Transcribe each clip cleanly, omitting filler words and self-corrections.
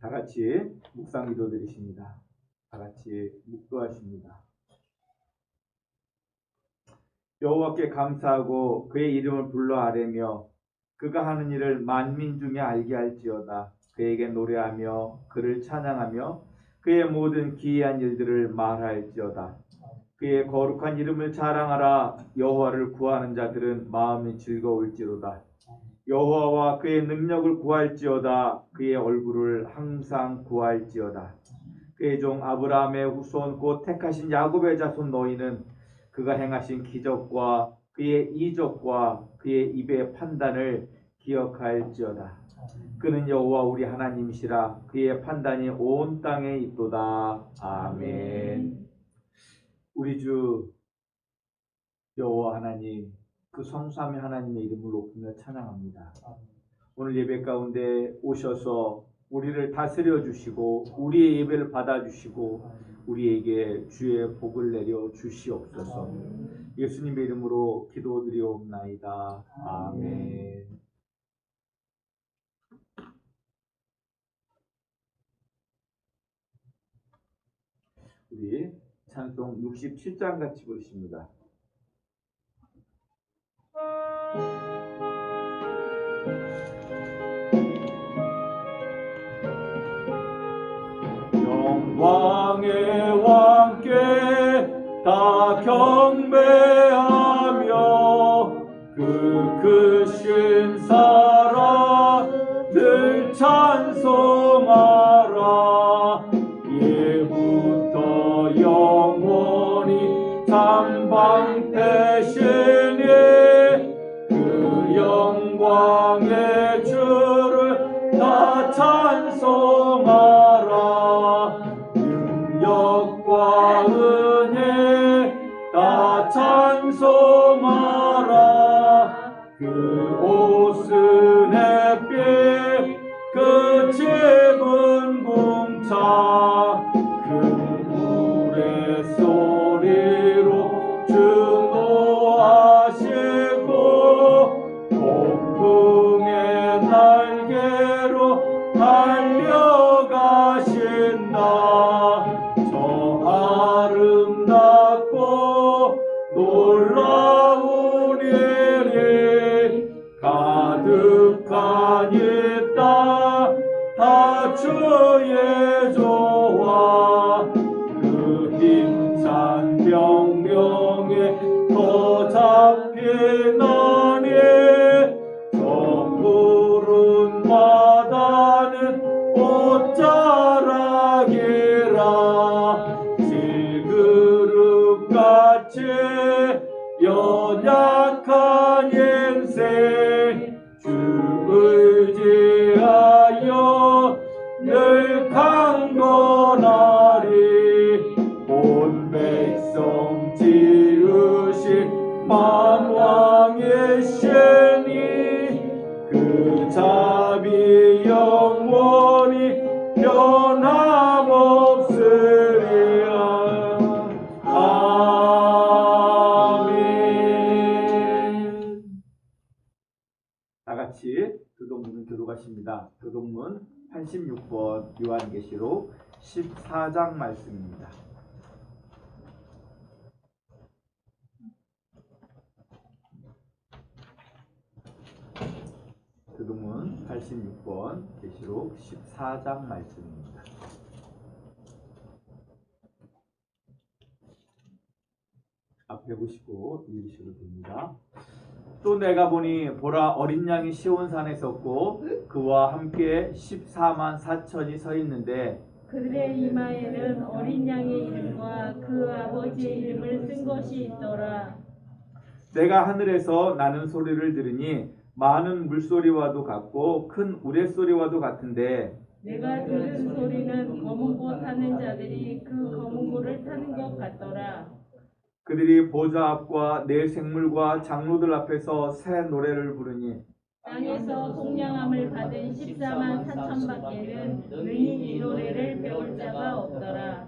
다 같이 묵상 기도 드리십니다. 다 같이 묵도하십니다. 여호와께 감사하고 그의 이름을 불러 아뢰며 그가 하는 일을 만민 중에 알게 할지어다. 그에게 노래하며 그를 찬양하며 그의 모든 기이한 일들을 말할지어다. 그의 거룩한 이름을 자랑하라. 여호와를 구하는 자들은 마음이 즐거울지로다. 여호와와 그의 능력을 구할지어다. 그의 얼굴을 항상 구할지어다. 그의 종 아브라함의 후손 곧 택하신 야곱의 자손 너희는 그가 행하신 기적과 그의 이적과 그의 입의 판단을 기억할지어다. 그는 여호와 우리 하나님이시라. 그의 판단이 온 땅에 있도다. 아멘. 우리 주 여호와 하나님, 그 성삼위 하나님의 이름을 높이며 찬양합니다. 오늘 예배 가운데 오셔서 우리를 다스려 주시고 우리의 예배를 받아 주시고 우리에게 주의 복을 내려 주시옵소서. 예수님의 이름으로 기도드리옵나이다. 아멘. 우리 찬송 67장 같이 부르십니다. 영광의 왕께 다 경배하며 그 크신 사랑 늘 찬송하라. 예부터 영원히 삼방패신이 그 영광의 주를 다 찬송하라. 능력과 은혜 다 찬송하라. 그 옷은 햇빛 그 집은 궁창 그 물의 소리로 주노하시고 폭풍의 날개로 달려가신다. 저 아름답고 놀라운 일이 가득한 이 땅 다 주의 조화. 그 힘찬 명령에 더 잡히나니 저 푸른 바다는 옷자락이라. 질그릇같이 연약한 인생 주 의지하여 늘 강건하리. 온 백성 지으신 만왕의 신이 그 자비 영원히 변함없으리라. 아멘. 다 같이 교동문을 교독하십니다. 교동문 86번 요한계시록 14장 말씀입니다. 교동문 86번 계시록 14장 말씀입니다. 앞에 보시고 읽으셔도 됩니다. 또 내가 보니 보라 어린 양이 시온산에 섰고 그와 함께 14만 4천이 서 있는데 그들의 이마에는 어린 양의 이름과 그 아버지의 이름을 쓴 것이 있더라. 내가 하늘에서 나는 소리를 들으니 많은 물소리와도 같고 큰 우레소리와도 같은데 내가 들은 소리는 검은 고 타는 자들이 그 검은 고를 타는 것 같더라. 그들이 보좌 앞과 네 생물과 장로들 앞에서 새 노래를 부르니 땅에서 속량함을 받은 14만 4천 밖에는 능히 이 노래를 배울 자가 없더라.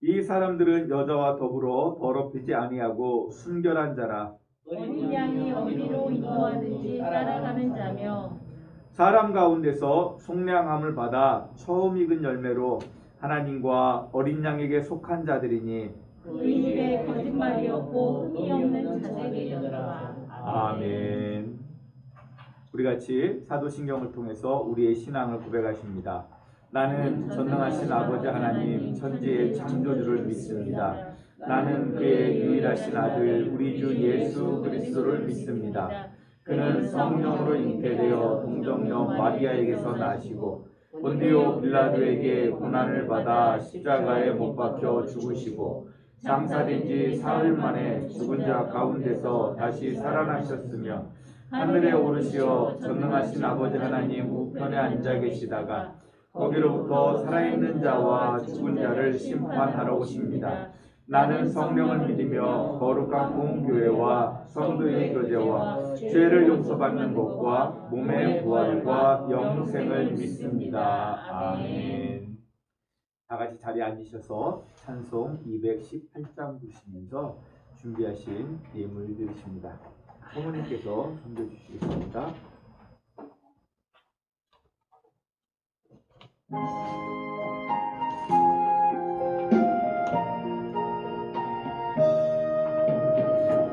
이 사람들은 여자와 더불어 더럽히지 아니하고 순결한 자라. 어린 양이 어디로 인도하든지 따라가는 자며 사람 가운데서 속량함을 받아 처음 익은 열매로 하나님과 어린 양에게 속한 자들이니 그 입에 거짓말이 없고 흠이 없는 자들이더라. 아멘. 우리 같이 사도신경을 통해서 우리의 신앙을 고백하십니다. 나는 전능하신 아버지 하나님 천지의 창조주를 믿습니다. 나는 그의 유일하신 아들 우리 주 예수 그리스도를 믿습니다. 그는 성령으로 잉태되어 동정녀 마리아에게서 나시고 본디오 빌라도에게 고난을 받아 십자가에 못 박혀 죽으시고 장사된 지 사흘 만에 죽은 자 가운데서 다시 살아나셨으며 하늘에 오르시어 전능하신 아버지 하나님 우편에 앉아 계시다가 거기로부터 살아있는 자와 죽은 자를 심판하러 오십니다. 나는 성령을 믿으며 거룩한 공교회와 성도의 교제와 죄를 용서받는 것과 몸의 부활과 영생을 믿습니다. 아멘. 다 같이 자리에 앉으셔서 찬송 218장 부르시면서 준비하신 예물 드리십니다. 어머님께서 섬겨주시겠습니다.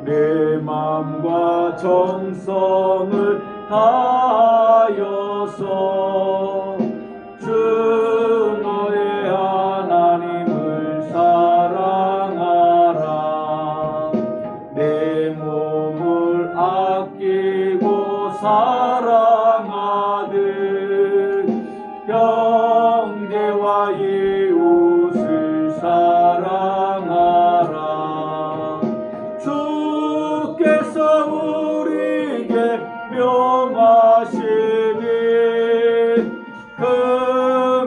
내 마음과 정성을 다하여서 주 너의 하나님을 사랑하라. 내 몸을 아끼고 사랑하듯 형제와 이웃을 사랑하라. 주께서 우리에게 명하시니 그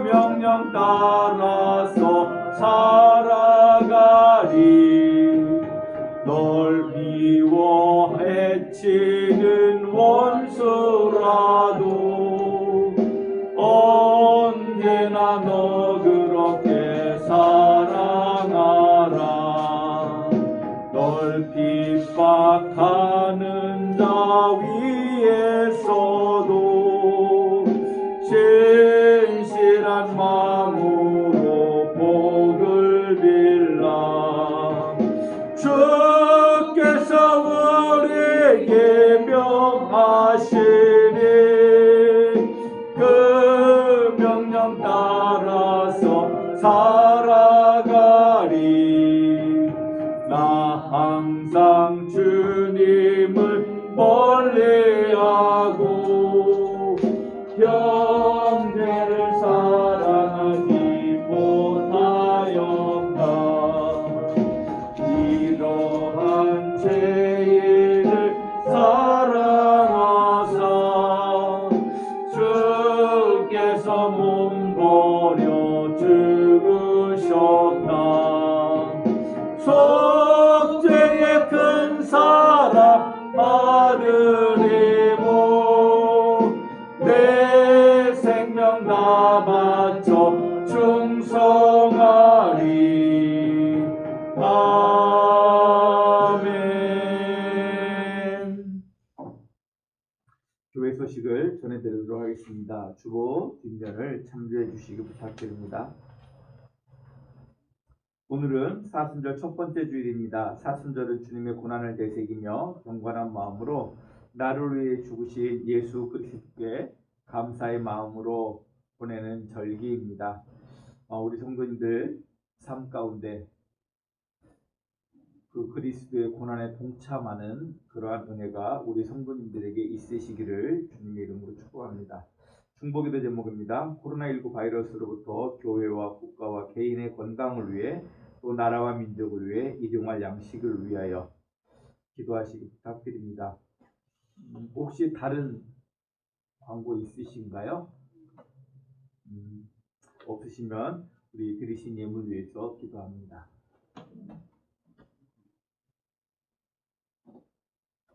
명령 따라서 살아가리. 널 미워 해치는 원수라도 언제나 너 그렇게 사랑하라. 널 핍박하는 자 위에서도 진실한 마음으로 복을 빌라. 주께서 우리에게 명하시니 그 명령 따라서 살아가리. 나 항상 주님을 멀리하고 형제를 사랑하지 못하였다. 이러한 죄인을 사랑하사 주께서 몸버려 죽으셨다. 속죄의 큰 사랑 아들이고 내 생명 다 바쳐 충성하리. 아멘. 교회 소식을 전해드리도록 하겠습니다. 주보 뒷면을 참조해 주시기 부탁드립니다. 오늘은 사순절 첫 번째 주일입니다. 사순절은 주님의 고난을 되새기며 경건한 마음으로 나를 위해 죽으신 예수 그리스도께 감사의 마음으로 보내는 절기입니다. 우리 성도님들 삶 가운데 그 그리스도의 고난에 동참하는 그러한 은혜가 우리 성도님들에게 있으시기를 주님의 이름으로 축복합니다. 중보기도 제목입니다. 코로나19 바이러스로부터 교회와 국가와 개인의 건강을 위해 또 나라와 민족을 위해 일용할 양식을 위하여 기도하시기 부탁드립니다. 혹시 다른 광고 있으신가요? 없으시면 우리 드리신 예물 위해서 기도합니다.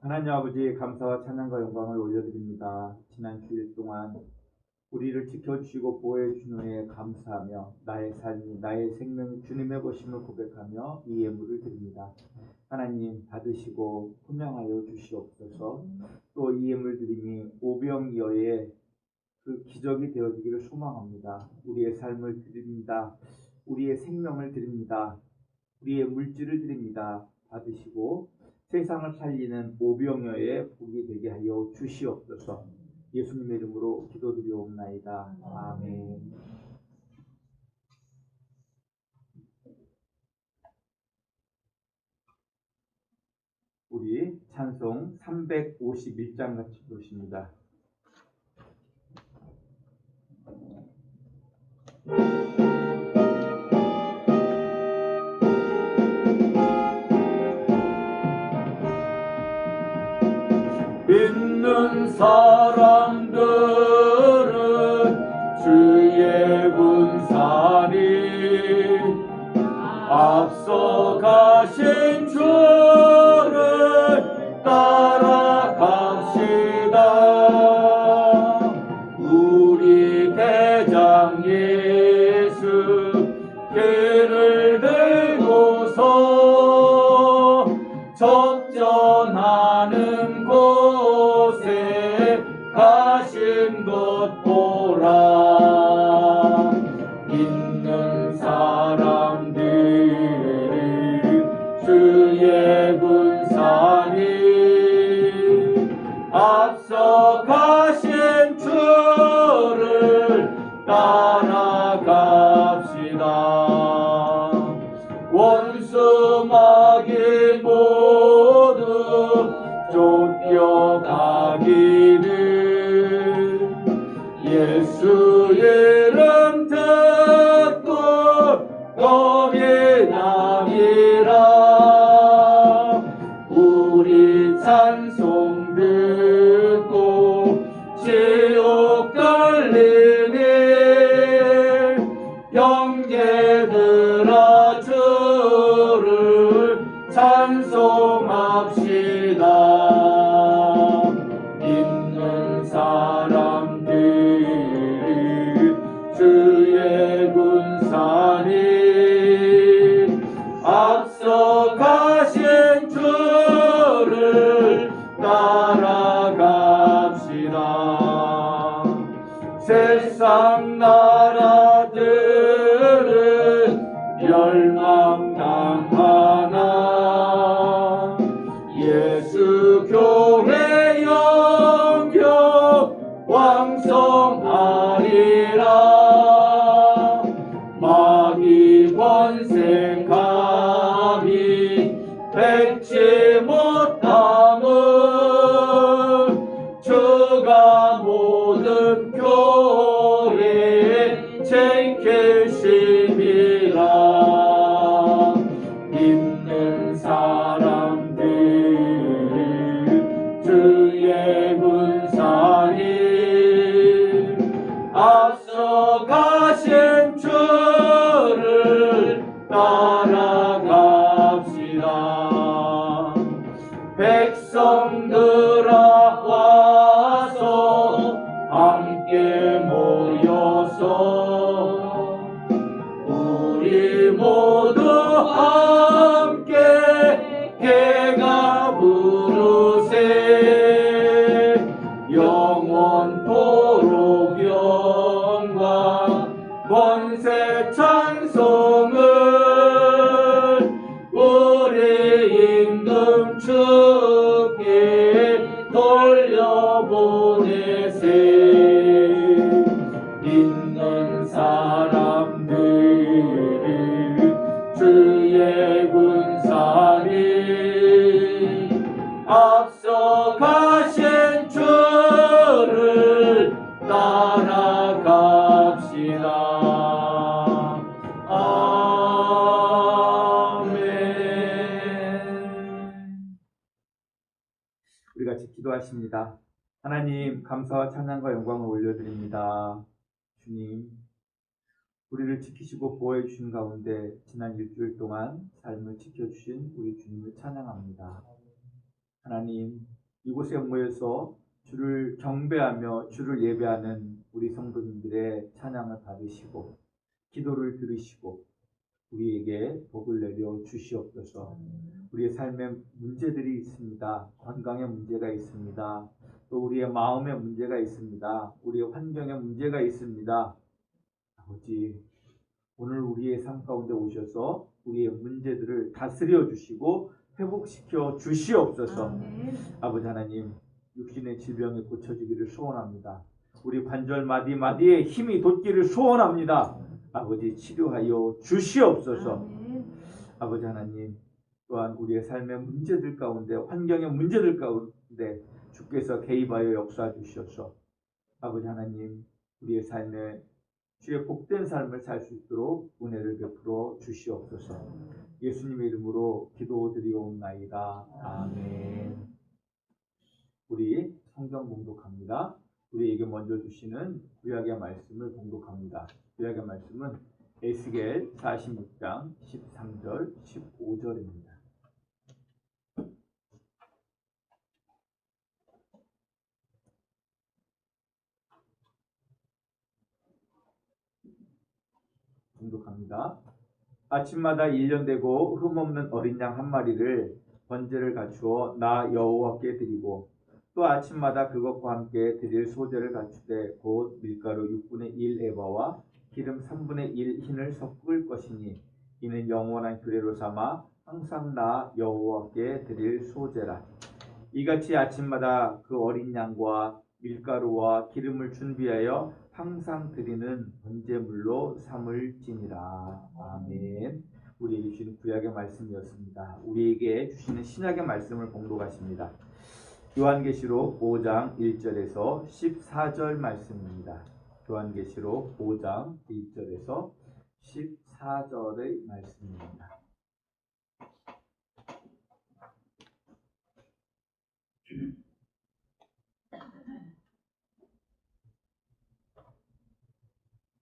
하나님 아버지, 감사와 찬양과 영광을 올려드립니다. 지난 주일 동안 우리를 지켜주시고 보호해주신 은혜에 감사하며 나의 삶이 나의 생명이 주님의 것임을 고백하며 이 예물을 드립니다. 하나님 받으시고 분양하여 주시옵소서. 또 이 예물 드림이 오병이어의 그 기적이 되어지기를 소망합니다. 우리의 삶을 드립니다. 우리의 생명을 드립니다. 우리의 물질을 드립니다. 받으시고 세상을 살리는 오병여의 복이 되게 하여 주시옵소서. 예수님의 이름으로 기도드리옵나이다. 아멘. 우리 찬송 351장 같이 부르십니다. 믿는 사람들은 주의 군사니 앞서가신 주를 따라갑시다. 우리 대장 예수 길을 들고서 접전하는 곳에 가신 것 보라. 믿는 사람들은 주의 군사니 앞서 가신 주를 따라갑시다. 원수 마귀 모두 쫓겨가기를 예수 이름 듣고 고민하리라. 우리 찬송 듣고 지옥 걸리니 형제들아 주를 찬송합시다. 믿는 사람들은 주의 군사니 앞서 가신 주를 따라갑시다. 세상 나라들은 멸망당하나 예수 교회 영영 왕성하리라. 마귀 권세 감히 뱉지 못함은 주가 모든 교회에 지키심이라. 믿는 사람들 주의 군사니 앞서 가신 주를 따라갑시다. 백성들아 와서 함께 모여서 우리 모두 함께 개가 부르세. 영원토록 영광 권세 찬송을 우리 임금 주께 돌려보내세. 믿는 사람들은 주의 군사니 앞서 가신 주를 따라갑시다. 아멘. 우리 같이 기도하십니다. 하나님, 감사와 찬양과 영광을 올려드립니다. 주님, 우리를 지키시고 보호해 주신 가운데 지난 일주일 동안 삶을 지켜주신 우리 주님을 찬양합니다. 하나님, 이곳에 모여서 주를 경배하며 주를 예배하는 우리 성도님들의 찬양을 받으시고 기도를 들으시고 우리에게 복을 내려 주시옵소서. 우리의 삶에 문제들이 있습니다. 건강에 문제가 있습니다. 또 우리의 마음에 문제가 있습니다. 우리의 환경에 문제가 있습니다. 아버지, 오늘 우리의 삶 가운데 오셔서 우리의 문제들을 다스려 주시고 회복시켜 주시옵소서. 아멘. 아버지 하나님, 육신의 질병이 고쳐지기를 소원합니다. 우리 관절 마디마디에 힘이 돋기를 소원합니다. 아버지, 치료하여 주시옵소서. 아멘. 아버지 하나님, 또한 우리의 삶의 문제들 가운데, 환경의 문제들 가운데 주께서 개입하여 역사해 주시옵소서. 아버지 하나님, 우리의 삶에 주의 복된 삶을 살 수 있도록 은혜를 베풀어 주시옵소서. 예수님의 이름으로 기도드리옵나이다. 아멘. 우리 성경 봉독합니다. 우리에게 먼저 주시는 구약의 말씀을 봉독합니다. 구약의 말씀은 에스겔 46장 13절 15절입니다. 봉독합니다. 아침마다 1년 되고 흠없는 어린 양 한 마리를 번제를 갖추어 나 여호와께 드리고 또 아침마다 그것과 함께 드릴 소제를 갖추되 곧 밀가루 6분의 1 에바와 기름 3분의 1 흰을 섞을 것이니 이는 영원한 규례로 삼아 항상 나 여호와께 드릴 소제라. 이같이 아침마다 그 어린 양과 밀가루와 기름을 준비하여 항상 드리는 번제물로 삼을지니라. 아멘. 우리에게 주시는 구약의 말씀이었습니다. 우리에게 주시는 신약의 말씀을 봉독하십니다. 요한계시록 5장 1절에서 14절 말씀입니다. 요한계시록 5장 1절에서 14절의 말씀입니다.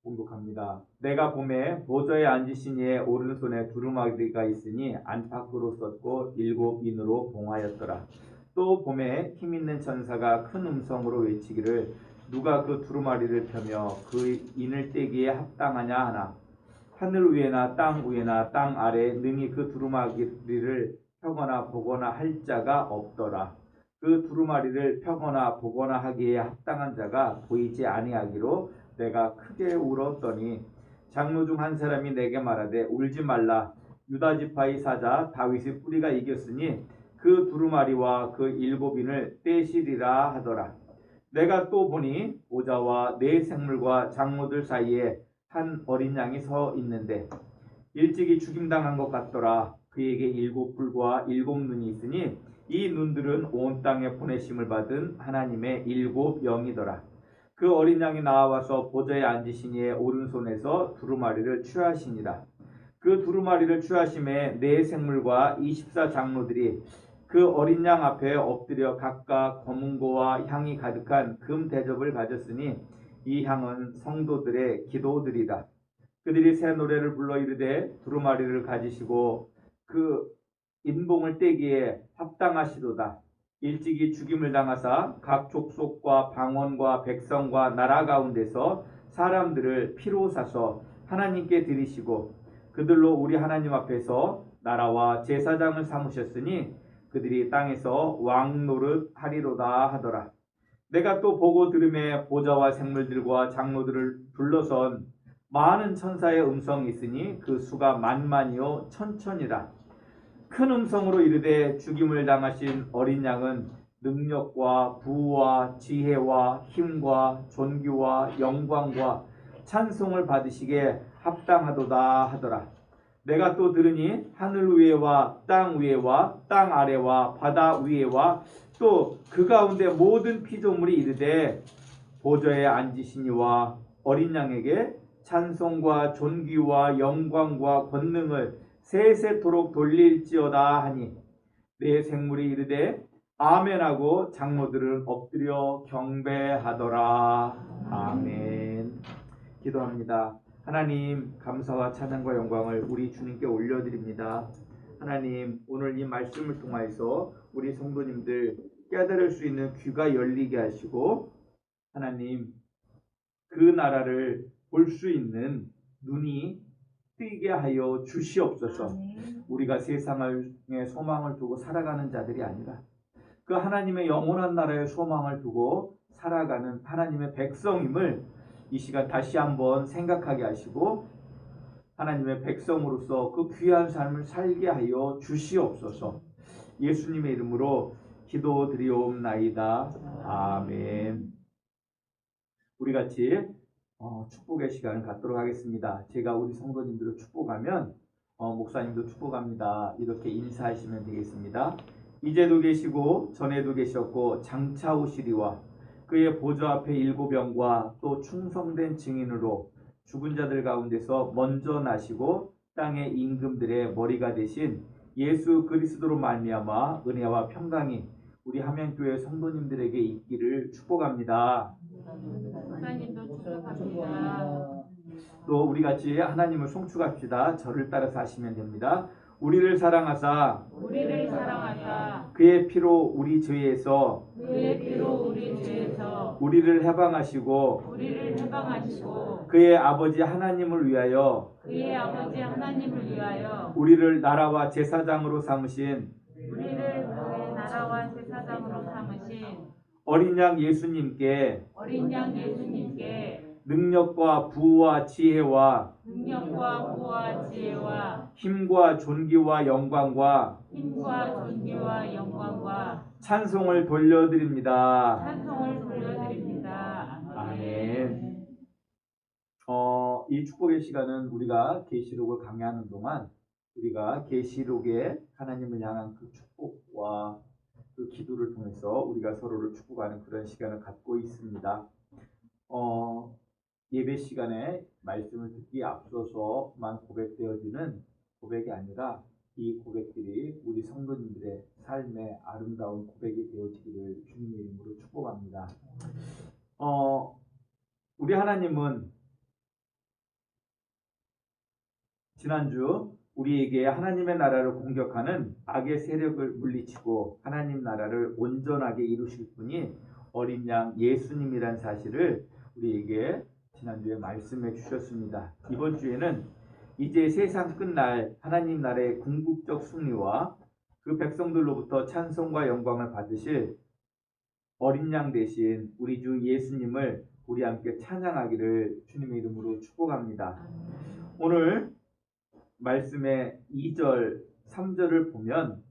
봉독합니다. 내가 봄에 보좌에 앉으신 이의 오른손에 두루마리가 있으니 안팎으로 썼고 7인으로 봉하였더라. 또 봄에 힘있는 천사가 큰 음성으로 외치기를 누가 그 두루마리를 펴며 그 인을 떼기에 합당하냐 하나 하늘 위에나 땅 위에나 땅 아래에 능히 그 두루마리를 펴거나 보거나 할 자가 없더라. 그 두루마리를 펴거나 보거나 하기에 합당한 자가 보이지 아니하기로 내가 크게 울었더니 장로 중 한 사람이 내게 말하되 울지 말라. 유다 지파의 사자 다윗의 뿌리가 이겼으니 그 두루마리와 그 7인을 떼시리라 하더라. 내가 또 보니 보좌와 네 생물과 장로들 사이에 한 어린 양이 서 있는데 일찍이 죽임당한 것 같더라. 그에게 7뿔과 7눈이 있으니 이 눈들은 온 땅에 보내심을 받은 하나님의 7영이더라. 그 어린 양이 나와서 보좌에 앉으신 이의 오른손에서 두루마리를 취하시니라. 그 두루마리를 취하심에 네 생물과 24장로들이 그 어린 양 앞에 엎드려 각각 검은고와 향이 가득한 금 대접을 가졌으니 이 향은 성도들의 기도들이다. 그들이 새 노래를 불러 이르되 두루마리를 가지시고 그 인봉을 떼기에 합당하시도다. 일찍이 죽임을 당하사 각 족속과 방언과 백성과 나라 가운데서 사람들을 피로 사서 하나님께 드리시고 그들로 우리 하나님 앞에서 나라와 제사장을 삼으셨으니 그들이 땅에서 왕 노릇 하리로다 하더라. 내가 또 보고 들음에 보좌와 생물들과 장로들을 둘러선 많은 천사의 음성이 있으니 그 수가 만만이요 천천이라. 큰 음성으로 이르되 죽임을 당하신 어린 양은 능력과 부와 지혜와 힘과 존귀와 영광과 찬송을 받으시기에 합당하도다 하더라. 내가 또 들으니 하늘 위에와 땅 위에와 땅 아래와 바다 위에와 또 그 가운데 모든 피조물이 이르되 보좌에 앉으신 이와 어린 양에게 찬송과 존귀와 영광과 권능을 세세토록 돌릴지어다 하니 네 생물이 이르되 아멘하고 장로들은 엎드려 경배하더라. 아멘. 기도합니다. 하나님, 감사와 찬양과 영광을 우리 주님께 올려드립니다. 하나님, 오늘 이 말씀을 통하여서 우리 성도님들 깨달을 수 있는 귀가 열리게 하시고 하나님, 그 나라를 볼 수 있는 눈이 뜨게 하여 주시옵소서. 우리가 세상에 소망을 두고 살아가는 자들이 아니라 그 하나님의 영원한 나라의 소망을 두고 살아가는 하나님의 백성임을 이 시간 다시 한번 생각하게 하시고 하나님의 백성으로서 그 귀한 삶을 살게 하여 주시옵소서. 예수님의 이름으로 기도드리옵나이다. 아멘. 우리 같이 축복의 시간을 갖도록 하겠습니다. 제가 우리 성도님들을 축복하면 목사님도 축복합니다. 이렇게 인사하시면 되겠습니다. 이제도 계시고 전에도 계셨고 장차 오시리와 그의 보좌 앞에 일곱 영과 또 충성된 증인으로 죽은 자들 가운데서 먼저 나시고 땅의 임금들의 머리가 되신 예수 그리스도로 말미암아 은혜와 평강이 우리 함양교회 성도님들에게 있기를 축복합니다. 목사님도 축복합니다. 또 우리 같이 하나님을 송축합시다. 저를 따라서 하시면 됩니다. 우리를 사랑하사 그의 피로 우리 죄에서 우리를 해방하시고 그의 아버지 하나님을 위하여 우리를 나라와 제사장으로 삼으신 어린 양 예수님께 능력과 부와 지혜와 힘과 존귀와 영광과 찬송을 돌려드립니다. 아멘. 이 축복의 시간은 우리가 계시록을 강의하는 동안 우리가 계시록에 하나님을 향한 그 축복과 그 기도를 통해서 우리가 서로를 축복하는 그런 시간을 갖고 있습니다. 예배 시간에 말씀을 듣기에 앞서서만 고백되어지는 고백이 아니라 이 고백들이 우리 성도님들의 삶의 아름다운 고백이 되어지기를 주님의 이름으로 축복합니다. 우리 하나님은 지난주 우리에게 하나님의 나라를 공격하는 악의 세력을 물리치고 하나님 나라를 온전하게 이루실 분이 어린 양 예수님이란 사실을 우리에게 지난주에 말씀해 주셨습니다. 이번 주에는 이제 세상 끝날 하나님 나라의 궁극적 승리와 그 백성들로부터 찬송과 영광을 받으실 어린 양 대신 우리 주 예수님을 우리 함께 찬양하기를 주님의 이름으로 축복합니다. 오늘 말씀의 2절, 3절을 보면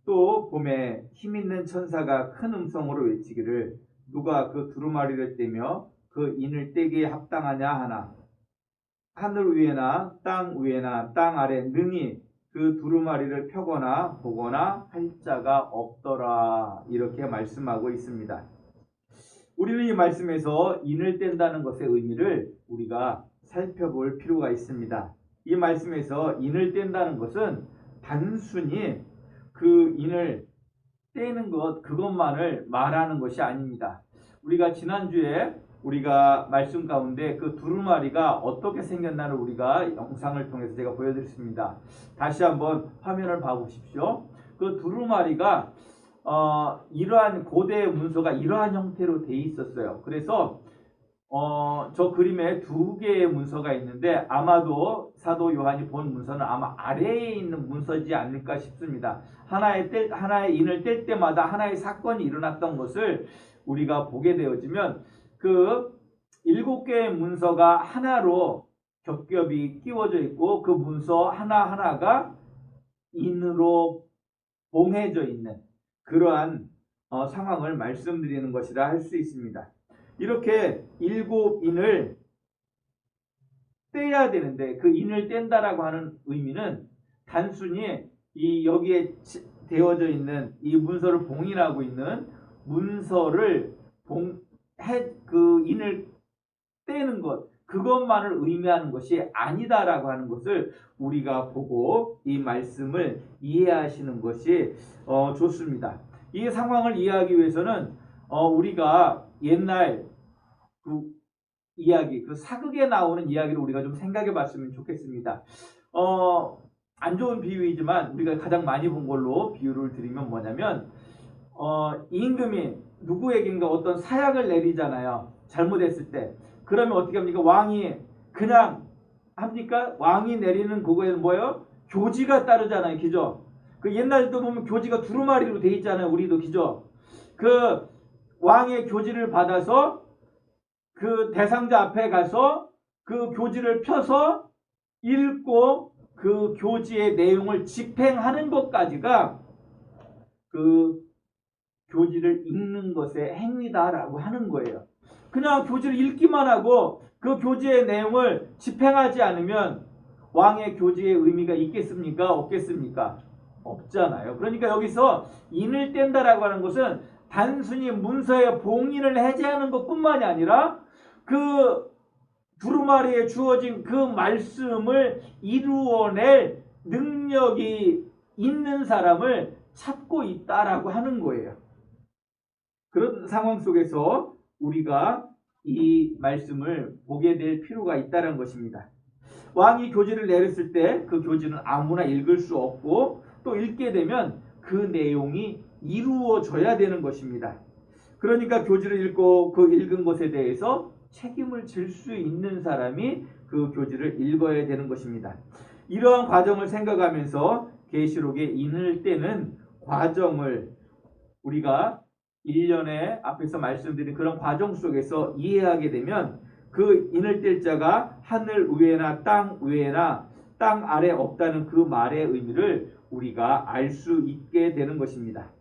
또 봄에 힘있는 천사가 큰 음성으로 외치기를 누가 그 두루마리를 떼며 그 인을 떼기에 합당하냐 하나 하늘 위에나 땅 위에나 땅 아래 능히 그 두루마리를 펴거나 보거나 할 자가 없더라. 이렇게 말씀하고 있습니다. 우리는 이 말씀에서 인을 뗀다는 것의 의미를 우리가 살펴볼 필요가 있습니다. 이 말씀에서 인을 뗀다는 것은 단순히 그 인을 떼는 것 그것만을 말하는 것이 아닙니다. 우리가 지난주에 우리가 말씀 가운데 그 두루마리가 어떻게 생겼나를 우리가 영상을 통해서 제가 보여드렸습니다. 다시 한번 화면을 봐보십시오. 그 두루마리가 이러한 고대 문서가 이러한 형태로 돼 있었어요. 그래서 저 그림에 두 개의 문서가 있는데 아마도 사도 요한이 본 문서는 아마 아래에 있는 문서지 않을까 싶습니다. 하나의 인을 뗄 때마다 하나의 사건이 일어났던 것을 우리가 보게 되어지면 그 7개의 문서가 하나로 겹겹이 끼워져 있고 그 문서 하나하나가 인으로 봉해져 있는 그러한 상황을 말씀드리는 것이라 할 수 있습니다. 이렇게 7인을 떼야 되는데 그 인을 뗀다라고 하는 의미는 단순히 이 여기에 되어져 있는 이 문서를 봉인하고 있는 문서를 그 인을 떼는 것 그것만을 의미하는 것이 아니다라고 하는 것을 우리가 보고 이 말씀을 이해하시는 것이 좋습니다. 이 상황을 이해하기 위해서는 우리가 옛날 그 이야기, 그 사극에 나오는 이야기를 우리가 좀 생각해 봤으면 좋겠습니다. 안 좋은 비유이지만 우리가 가장 많이 본 걸로 비유를 드리면 뭐냐면 임금이 누구에게인가 어떤 사약을 내리잖아요. 잘못했을 때. 그러면 어떻게 합니까? 왕이 그냥 합니까? 왕이 내리는 그거에는 뭐예요? 교지가 따르잖아요. 그죠? 그 옛날도 보면 교지가 두루마리로 돼 있잖아요. 우리도 기죠. 그 왕의 교지를 받아서 그 대상자 앞에 가서 그 교지를 펴서 읽고 그 교지의 내용을 집행하는 것까지가 그 교지를 읽는 것의 행위다라고 하는 거예요. 그냥 교지를 읽기만 하고 그 교지의 내용을 집행하지 않으면 왕의 교지의 의미가 있겠습니까? 없겠습니까? 없잖아요. 그러니까 여기서 인을 뗀다라고 하는 것은 단순히 문서의 봉인을 해제하는 것뿐만이 아니라 그 두루마리에 주어진 그 말씀을 이루어낼 능력이 있는 사람을 찾고 있다라고 하는 거예요. 그런 상황 속에서 우리가 이 말씀을 보게 될 필요가 있다는 것입니다. 왕이 교지를 내렸을 때 그 교지는 아무나 읽을 수 없고 또 읽게 되면 그 내용이 이루어져야 되는 것입니다. 그러니까 교지를 읽고 그 읽은 것에 대해서 책임을 질 수 있는 사람이 그 교지를 읽어야 되는 것입니다. 이러한 과정을 생각하면서 계시록에 인을 떼는 과정을 우리가 1년에 앞에서 말씀드린 그런 과정 속에서 이해하게 되면 그 인을 뗄 자가 하늘 위에나 땅 위에나 땅 아래 없다는 그 말의 의미를 우리가 알 수 있게 되는 것입니다.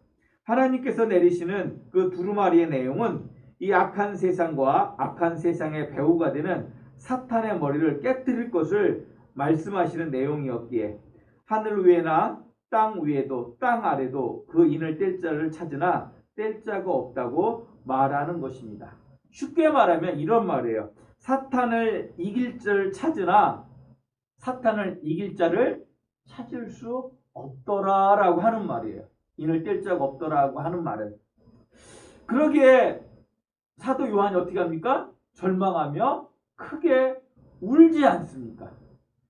하나님께서 내리시는 그 두루마리의 내용은 이 악한 세상과 악한 세상의 배후가 되는 사탄의 머리를 깨뜨릴 것을 말씀하시는 내용이었기에 하늘 위에나 땅 위에도 땅 아래도 그 인을 뗄 자를 찾으나 뗄 자가 없다고 말하는 것입니다. 쉽게 말하면 이런 말이에요. 사탄을 이길 자를 찾으나 사탄을 이길 자를 찾을 수 없더라라고 하는 말이에요. 인을 뗄 자가 없더라고 하는 말은. 그러기에 사도 요한이 어떻게 합니까? 절망하며 크게 울지 않습니까?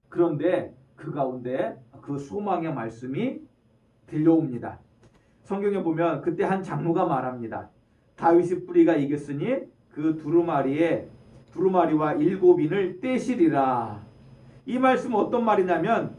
그런데 그 가운데 그 소망의 말씀이 들려옵니다. 성경에 보면 그때 한 장로가 말합니다. 다윗의 뿌리가 이겼으니 그 두루마리와 7인을 떼시리라. 이 말씀은 어떤 말이냐면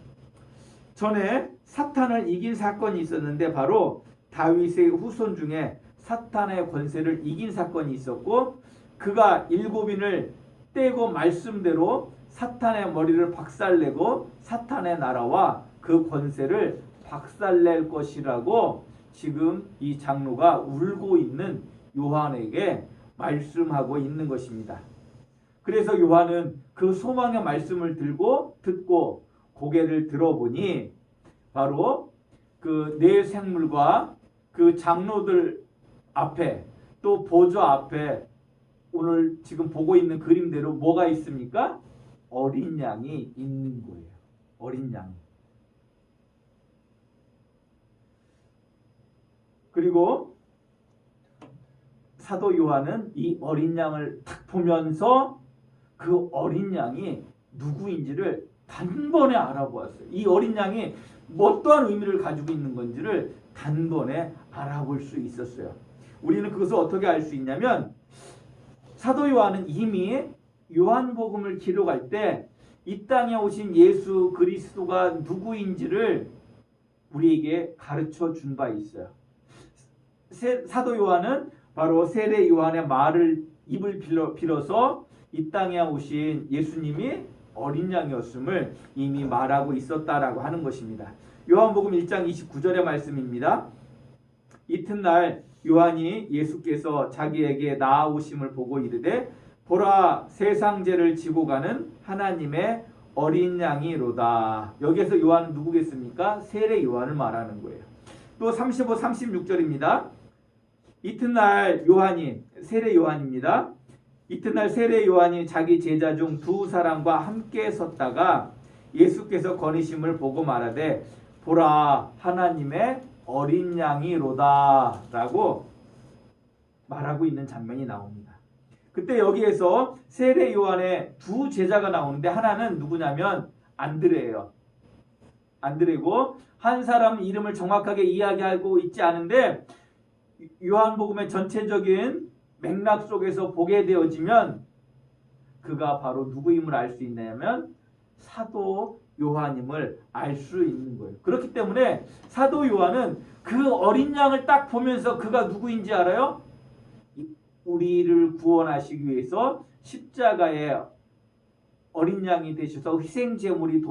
전에 사탄을 이긴 사건이 있었는데 바로 다윗의 후손 중에 사탄의 권세를 이긴 사건이 있었고 그가 7인을 떼고 말씀대로 사탄의 머리를 박살내고 사탄의 나라와 그 권세를 박살낼 것이라고 지금 이 장로가 울고 있는 요한에게 말씀하고 있는 것입니다. 그래서 요한은 그 소망의 말씀을 듣고 고개를 들어보니 바로 그 네 생물과 그 장로들 앞에 또 보좌 앞에 오늘 지금 보고 있는 그림대로 뭐가 있습니까? 어린 양이 있는 거예요. 어린 양. 그리고 사도 요한은 이 어린 양을 딱 보면서 그 어린 양이 누구인지를 단번에 알아보았어요. 이 어린 양이 어떠한 의미를 가지고 있는 건지를 단번에 알아볼 수 있었어요. 우리는 그것을 어떻게 알 수 있냐면 사도 요한은 이미 요한복음을 기록할 때 이 땅에 오신 예수 그리스도가 누구인지를 우리에게 가르쳐 준 바 있어요. 사도 요한은 바로 세례 요한의 말을 입을 빌어서 이 땅에 오신 예수님이 어린 양이었음을 이미 말하고 있었다라고 하는 것입니다. 요한복음 1장 29절의 말씀입니다. 이튿날 요한이 예수께서 자기에게 나아오심을 보고 이르되 보라 세상 죄를 지고 가는 하나님의 어린 양이로다. 여기에서 요한은 누구겠습니까? 세례 요한을 말하는 거예요. 또 35, 36절입니다. 이튿날 요한이 세례 요한입니다. 이튿날 세례 요한이 자기 제자 중 두 사람과 함께 섰다가 예수께서 거니심을 보고 말하되 보라 하나님의 어린 양이로다 라고 말하고 있는 장면이 나옵니다. 그때 여기에서 세례 요한의 두 제자가 나오는데 하나는 누구냐면 안드레예요. 안드레고 한 사람 이름을 정확하게 이야기하고 있지 않은데 요한복음의 전체적인 맥락 속에서 보게 되어지면 그가 바로 누구임을 알 수 있냐면 사도 요한임을 알 수 있는 거예요. 그렇기 때문에 사도 요한은 그 어린 양을 딱 보면서 그가 누구인지 알아요? 우리를 구원하시기 위해서 십자가에 어린 양이 되셔서 희생제물로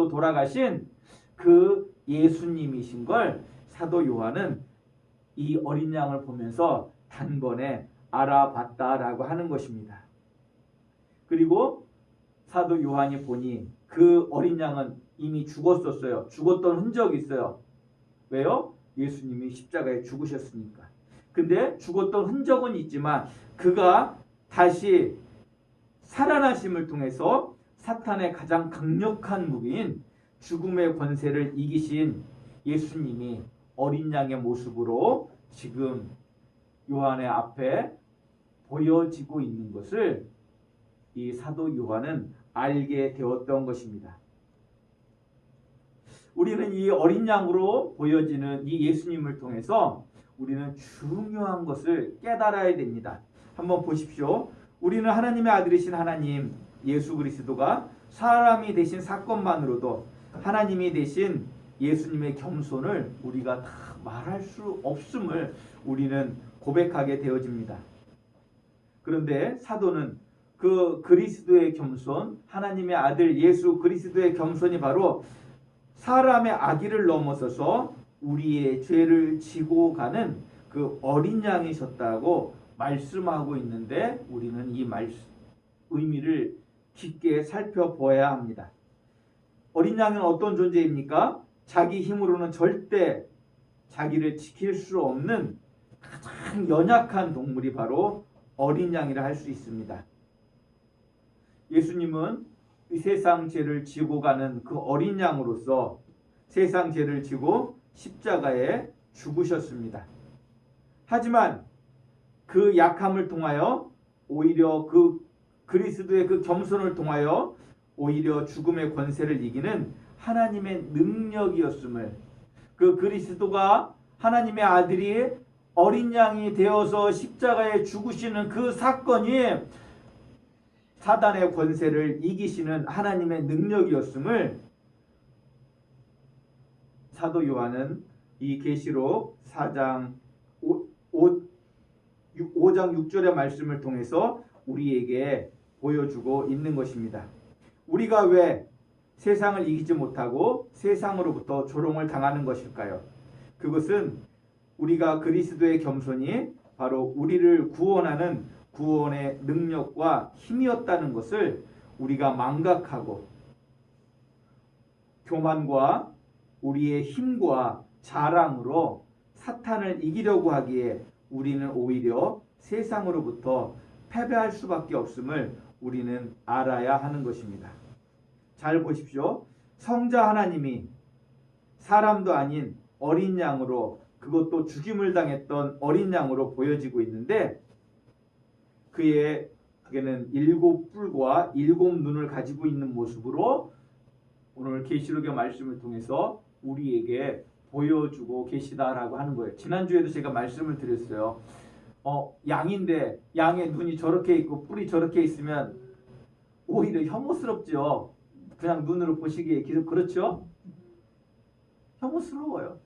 돌아가신 그 예수님이신 걸 사도 요한은 이 어린 양을 보면서 단번에 알아봤다라고 하는 것입니다. 그리고 사도 요한이 보니 그 어린 양은 이미 죽었었어요. 죽었던 흔적이 있어요. 왜요? 예수님이 십자가에 죽으셨으니까. 근데 죽었던 흔적은 있지만 그가 다시 살아나심을 통해서 사탄의 가장 강력한 무기인 죽음의 권세를 이기신 예수님이 어린 양의 모습으로 지금 요한의 앞에 보여지고 있는 것을 이 사도 요한은 알게 되었던 것입니다. 우리는 이 어린 양으로 보여지는 이 예수님을 통해서 우리는 중요한 것을 깨달아야 됩니다. 한번 보십시오. 우리는 하나님의 아들이신 하나님 예수 그리스도가 사람이 되신 사건만으로도 하나님이 되신 예수님의 겸손을 우리가 다 말할 수 없음을 우리는 고백하게 되어집니다. 그런데 사도는 그 그리스도의 겸손, 하나님의 아들 예수 그리스도의 겸손이 바로 사람의 악의를 넘어서서 우리의 죄를 지고 가는 그 어린 양이셨다고 말씀하고 있는데 우리는 이 의미를 깊게 살펴보아야 합니다. 어린 양은 어떤 존재입니까? 자기 힘으로는 절대 자기를 지킬 수 없는 가장 연약한 동물이 바로 어린 양이라 할 수 있습니다. 예수님은 이 세상 죄를 지고 가는 그 어린 양으로서 세상 죄를 지고 십자가에 죽으셨습니다. 하지만 그 약함을 통하여 오히려 그 그리스도의 그 겸손을 통하여 오히려 죽음의 권세를 이기는 하나님의 능력이었음을, 그 그리스도가 하나님의 아들이 어린 양이 되어서 십자가에 죽으시는 그 사건이 사단의 권세를 이기시는 하나님의 능력이었음을 사도 요한은 이 계시록 4장 5장 6절의 말씀을 통해서 우리에게 보여주고 있는 것입니다. 우리가 왜 세상을 이기지 못하고 세상으로부터 조롱을 당하는 것일까요? 그것은 우리가 그리스도의 겸손이 바로 우리를 구원하는 구원의 능력과 힘이었다는 것을 우리가 망각하고 교만과 우리의 힘과 자랑으로 사탄을 이기려고 하기에 우리는 오히려 세상으로부터 패배할 수밖에 없음을 우리는 알아야 하는 것입니다. 잘 보십시오. 성자 하나님이 사람도 아닌 어린 양으로, 그것도 죽임을 당했던 어린 양으로 보여지고 있는데 그에게는 7뿔과 7눈을 가지고 있는 모습으로 오늘 계시록의 말씀을 통해서 우리에게 보여주고 계시다라고 하는 거예요. 지난주에도 제가 말씀을 드렸어요. 양인데 양의 눈이 저렇게 있고 뿔이 저렇게 있으면 오히려 혐오스럽죠. 그냥 눈으로 보시기에 그렇죠? 혐오스러워요.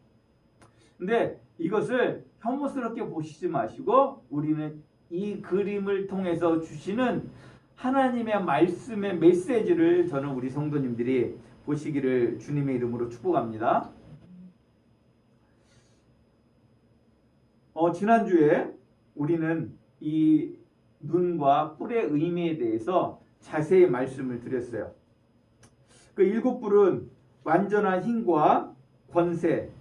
근데 이것을 혐오스럽게 보시지 마시고 우리는 이 그림을 통해서 주시는 하나님의 말씀의 메시지를 저는 우리 성도님들이 보시기를 주님의 이름으로 축복합니다. 지난주에 우리는 이 눈과 뿔의 의미에 대해서 자세히 말씀을 드렸어요. 그 7뿔은 완전한 힘과 권세,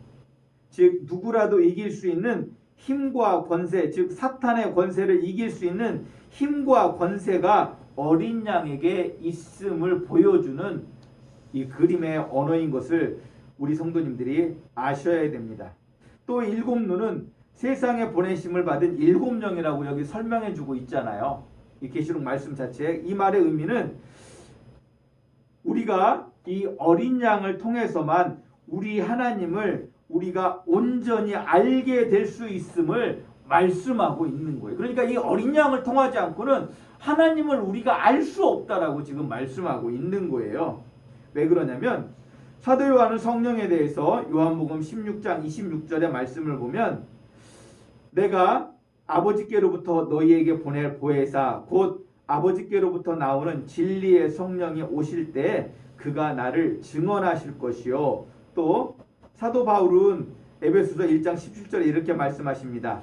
즉 누구라도 이길 수 있는 힘과 권세, 즉 사탄의 권세를 이길 수 있는 힘과 권세가 어린 양에게 있음을 보여주는 이 그림의 언어인 것을 우리 성도님들이 아셔야 됩니다. 또 7눈은 세상에 보내심을 받은 7영이라고 여기 설명해 주고 있잖아요. 이 계시록 말씀 자체에 이 말의 의미는 우리가 이 어린 양을 통해서만 우리 하나님을 우리가 온전히 알게 될 수 있음을 말씀하고 있는 거예요. 그러니까 이 어린 양을 통하지 않고는 하나님을 우리가 알 수 없다라고 지금 말씀하고 있는 거예요. 왜 그러냐면 사도 요한은 성령에 대해서 요한복음 16장 26절의 말씀을 보면 내가 아버지께로부터 너희에게 보낼 보혜사 곧 아버지께로부터 나오는 진리의 성령이 오실 때 그가 나를 증언하실 것이요. 또 사도 바울은 에베소서 1장 17절에 이렇게 말씀하십니다.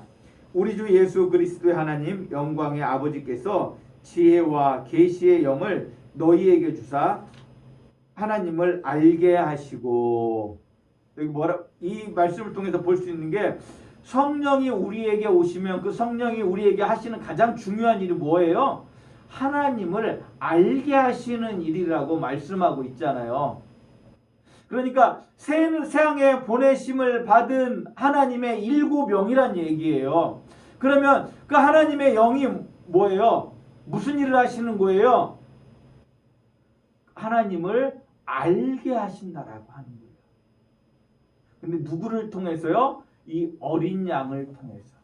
우리 주 예수 그리스도의 하나님 영광의 아버지께서 지혜와 계시의 영을 너희에게 주사 하나님을 알게 하시고, 여기 이 말씀을 통해서 볼 수 있는 게 성령이 우리에게 오시면 그 성령이 우리에게 하시는 가장 중요한 일이 뭐예요? 하나님을 알게 하시는 일이라고 말씀하고 있잖아요. 그러니까 세상에 보내심을 받은 하나님의 7영이란 얘기예요. 그러면 그 하나님의 영이 뭐예요? 무슨 일을 하시는 거예요? 하나님을 알게 하신다라고 하는 거예요. 근데 누구를 통해서요? 이 어린 양을 통해서.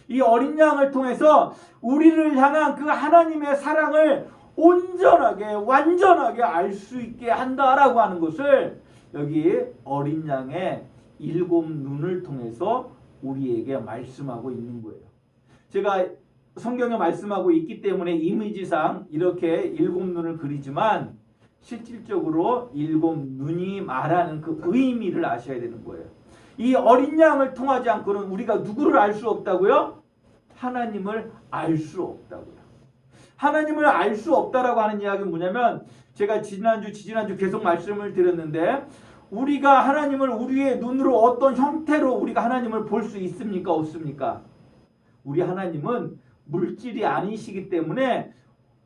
이 어린 양을 통해서 우리를 향한 그 하나님의 사랑을 온전하게 완전하게 알 수 있게 한다라고 하는 것을 여기 어린 양의 7눈을 통해서 우리에게 말씀하고 있는 거예요. 제가 성경에 말씀하고 있기 때문에 이미지상 이렇게 7눈을 그리지만 실질적으로 7눈이 말하는 그 의미를 아셔야 되는 거예요. 이 어린 양을 통하지 않고는 우리가 누구를 알 수 없다고요? 하나님을 알 수 없다고요. 하나님을 알 수 없다라고 하는 이야기는 뭐냐면 제가 지지난주 계속 말씀을 드렸는데 우리가 하나님을 우리의 눈으로 어떤 형태로 우리가 하나님을 볼 수 있습니까? 없습니까? 우리 하나님은 물질이 아니시기 때문에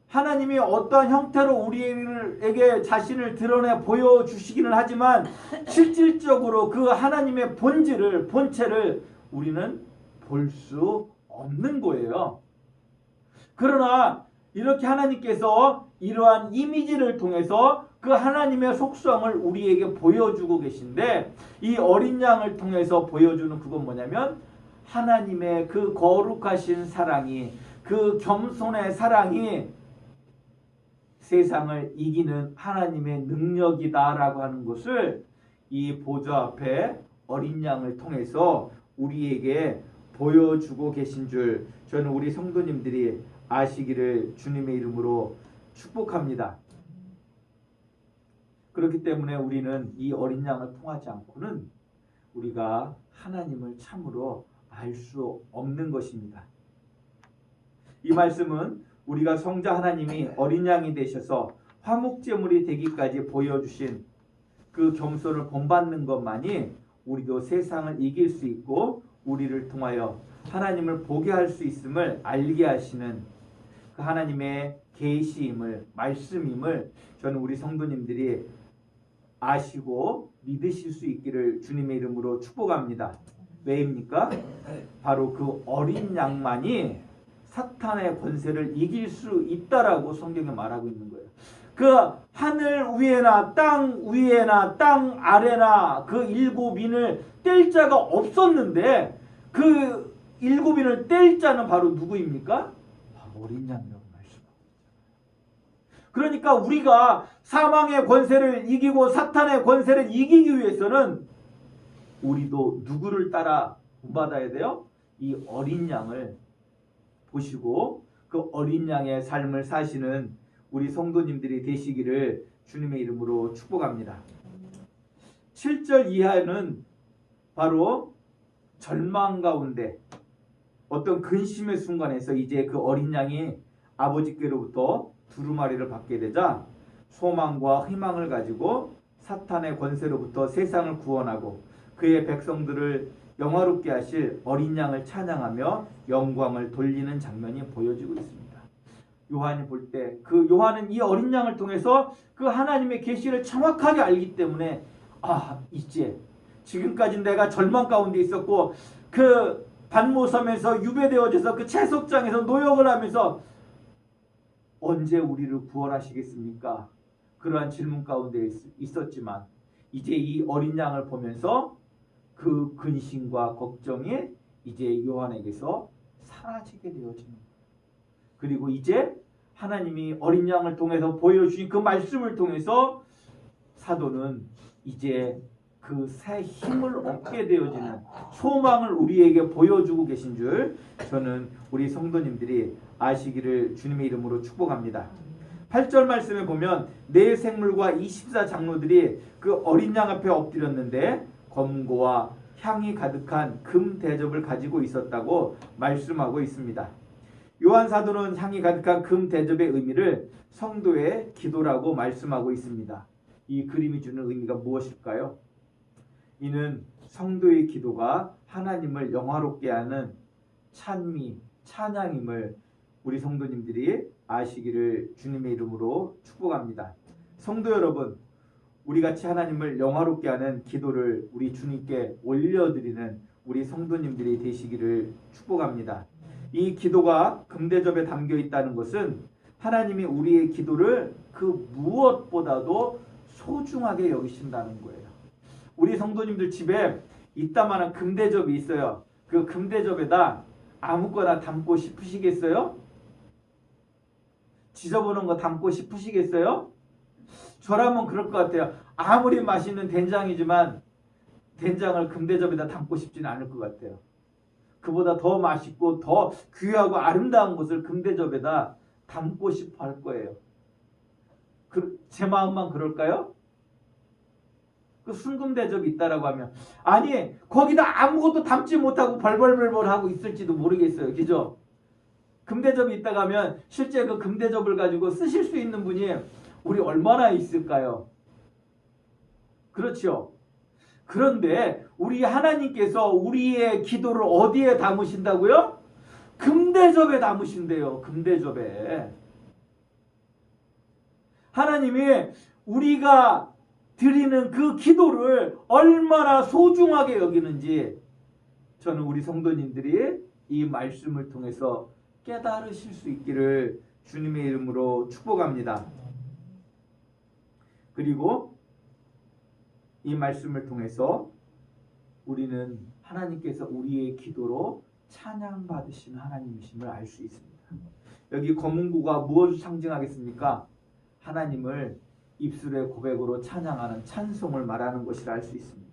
하나님이 어떠한 형태로 우리에게 자신을 드러내 보여주시기는 하지만 실질적으로 그 하나님의 본체를 우리는 볼 수 없는 거예요. 그러나 이렇게 하나님께서 이러한 이미지를 통해서 그 하나님의 속성을 우리에게 보여주고 계신데 이 어린 양을 통해서 보여주는 그건 뭐냐면 하나님의 그 거룩하신 사랑이 그 겸손의 사랑이 세상을 이기는 하나님의 능력이다라고 하는 것을 이 보좌 앞에 어린 양을 통해서 우리에게 보여주고 계신 줄 저는 우리 성도님들이 아시기를 주님의 이름으로 축복합니다. 그렇기 때문에 우리는 이 어린 양을 통하지 않고는 우리가 하나님을 참으로 알 수 없는 것입니다. 이 말씀은 우리가 성자 하나님이 어린 양이 되셔서 화목제물이 되기까지 보여주신 그 겸손을 본받는 것만이 우리도 세상을 이길 수 있고 우리를 통하여 하나님을 보게 할 수 있음을 알게 하시는 그 하나님의 계시임을 말씀임을 저는 우리 성도님들이 아시고 믿으실 수 있기를 주님의 이름으로 축복합니다. 왜입니까? 바로 그 어린 양만이 사탄의 권세를 이길 수 있다라고 성경에 말하고 있는 거예요. 그 하늘 위에나 땅 위에나 땅 아래나 그 7인을 뗄 자가 없었는데 그 7인을 뗄 자는 바로 누구입니까? 바로 어린 양이라고 말씀하고 있잖아요. 그러니까 우리가 사망의 권세를 이기고 사탄의 권세를 이기기 위해서는 우리도 누구를 따라 본받아야 돼요? 이 어린 양을 보시고 그 어린 양의 삶을 사시는 우리 성도님들이 되시기를 주님의 이름으로 축복합니다. 7절 이하는 바로 절망 가운데 어떤 근심의 순간에서 이제 그 어린 양이 아버지께로부터 두루마리를 받게 되자 소망과 희망을 가지고 사탄의 권세로부터 세상을 구원하고 그의 백성들을 영화롭게 하실 어린 양을 찬양하며 영광을 돌리는 장면이 보여지고 있습니다. 요한이 볼 때 그 요한은 이 어린 양을 통해서 그 하나님의 계시를 정확하게 알기 때문에 이제 지금까지 내가 절망 가운데 있었고 그 반모섬에서 유배되어져서 그 채석장에서 노역을 하면서 언제 우리를 구원하시겠습니까? 그러한 질문 가운데 있었지만 이제 이 어린 양을 보면서 그 근심과 걱정이 이제 요한에게서 사라지게 되어지는 거예요. 그리고 이제 하나님이 어린 양을 통해서 보여주신 그 말씀을 통해서 사도는 이제 그 새 힘을 얻게 되어지는 소망을 우리에게 보여주고 계신 줄 저는 우리 성도님들이 아시기를 주님의 이름으로 축복합니다. 8절 말씀에 보면 네 생물과 24장로들이 그 어린 양 앞에 엎드렸는데 검고와 향이 가득한 금 대접을 가지고 있었다고 말씀하고 있습니다. 요한 사도는 향이 가득한 금 대접의 의미를 성도의 기도라고 말씀하고 있습니다. 이 그림이 주는 의미가 무엇일까요? 이는 성도의 기도가 하나님을 영화롭게 하는 찬미, 찬양임을 우리 성도님들이 아시기를 주님의 이름으로 축복합니다. 성도 여러분, 우리 같이 하나님을 영화롭게 하는 기도를 우리 주님께 올려드리는 우리 성도님들이 되시기를 축복합니다. 이 기도가 금대접에 담겨 있다는 것은 하나님이 우리의 기도를 그 무엇보다도 소중하게 여기신다는 거예요. 우리 성도님들 집에 이따만한 금대접이 있어요. 그 금대접에다 아무거나 담고 싶으시겠어요? 지저분한 거 담고 싶으시겠어요? 저라면 그럴 것 같아요. 아무리 맛있는 된장이지만 된장을 금대접에다 담고 싶지는 않을 것 같아요. 그보다 더 맛있고 더 귀하고 아름다운 것을 금대접에다 담고 싶어 할 거예요. 제 마음만 그럴까요? 그 순금대접이 있다라고 하면 아니 거기다 아무것도 담지 못하고 벌벌벌벌 하고 있을지도 모르겠어요. 그죠? 금대접이 있다가 하면 실제 그 금대접을 가지고 쓰실 수 있는 분이 우리 얼마나 있을까요? 그렇죠? 그런데 우리 하나님께서 우리의 기도를 어디에 담으신다고요? 금대접에 담으신대요. 금대접에. 하나님이 우리가 드리는 그 기도를 얼마나 소중하게 여기는지 저는 우리 성도님들이 이 말씀을 통해서 깨달으실 수 있기를 주님의 이름으로 축복합니다. 그리고 이 말씀을 통해서 우리는 하나님께서 우리의 기도로 찬양받으시는 하나님이심을 알 수 있습니다. 여기 검은고가 무엇을 상징하겠습니까? 하나님을 입술의 고백으로 찬양하는 찬송을 말하는 것이라 할 수 있습니다.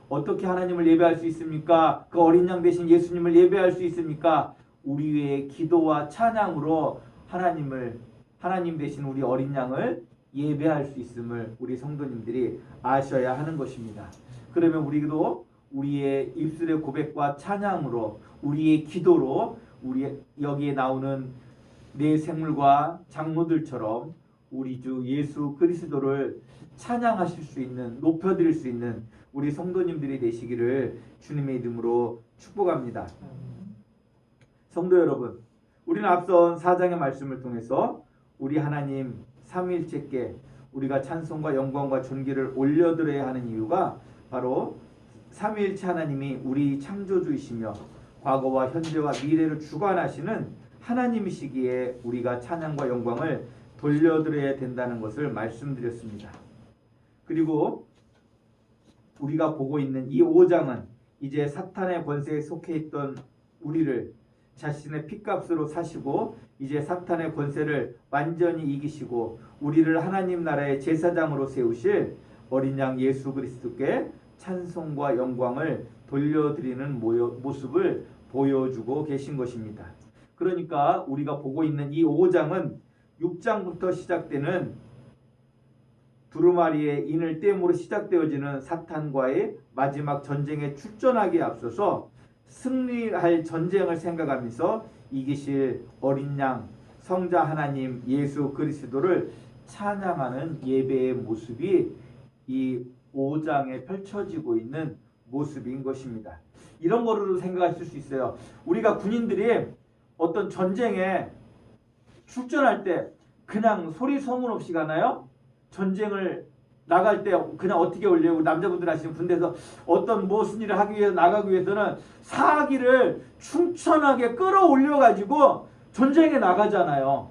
어떻게 하나님을 예배할 수 있습니까? 그 어린 양 대신 예수님을 예배할 수 있습니까? 우리의 기도와 찬양으로 하나님 대신 우리 어린 양을 예배할 수 있음을 우리 성도님들이 아셔야 하는 것입니다. 그러면 우리도 우리의 입술의 고백과 찬양으로 우리의 기도로 우리 여기에 나오는 네 생물과 장로들처럼 우리 주 예수 그리스도를 찬양하실 수 있는, 높여드릴 수 있는 우리 성도님들이 되시기를 주님의 이름으로 축복합니다. 성도 여러분, 우리는 앞선 4장의 말씀을 통해서 우리 하나님 삼위일체께 우리가 찬송과 영광과 존귀를 올려드려야 하는 이유가 바로 삼위일체 하나님이 우리 창조주이시며 과거와 현재와 미래를 주관하시는 하나님이시기에 우리가 찬양과 영광을 돌려드려야 된다는 것을 말씀드렸습니다. 그리고 우리가 보고 있는 이 5장은 이제 사탄의 권세에 속해 있던 우리를 자신의 핏값으로 사시고 이제 사탄의 권세를 완전히 이기시고 우리를 하나님 나라의 제사장으로 세우실 어린 양 예수 그리스도께 찬송과 영광을 돌려드리는 모습을 보여주고 계신 것입니다. 그러니까 우리가 보고 있는 이 5장은 6장부터 시작되는 두루마리의 인을 땜으로 시작되어지는 사탄과의 마지막 전쟁에 출전하기에 앞서서 승리할 전쟁을 생각하면서 이기실 어린 양 성자 하나님 예수 그리스도를 찬양하는 예배의 모습이 이 5장에 펼쳐지고 있는 모습인 것입니다. 이런 거로 생각하실 수 있어요. 우리가 군인들이 어떤 전쟁에 출전할 때 그냥 소리 소문 없이 가나요? 전쟁을 나갈 때 그냥 어떻게 올려고 남자분들 아시는 군대에서 어떤 무슨 일을 하기 위해서 나가기 위해서는 사기를 충천하게 끌어올려 가지고 전쟁에 나가잖아요.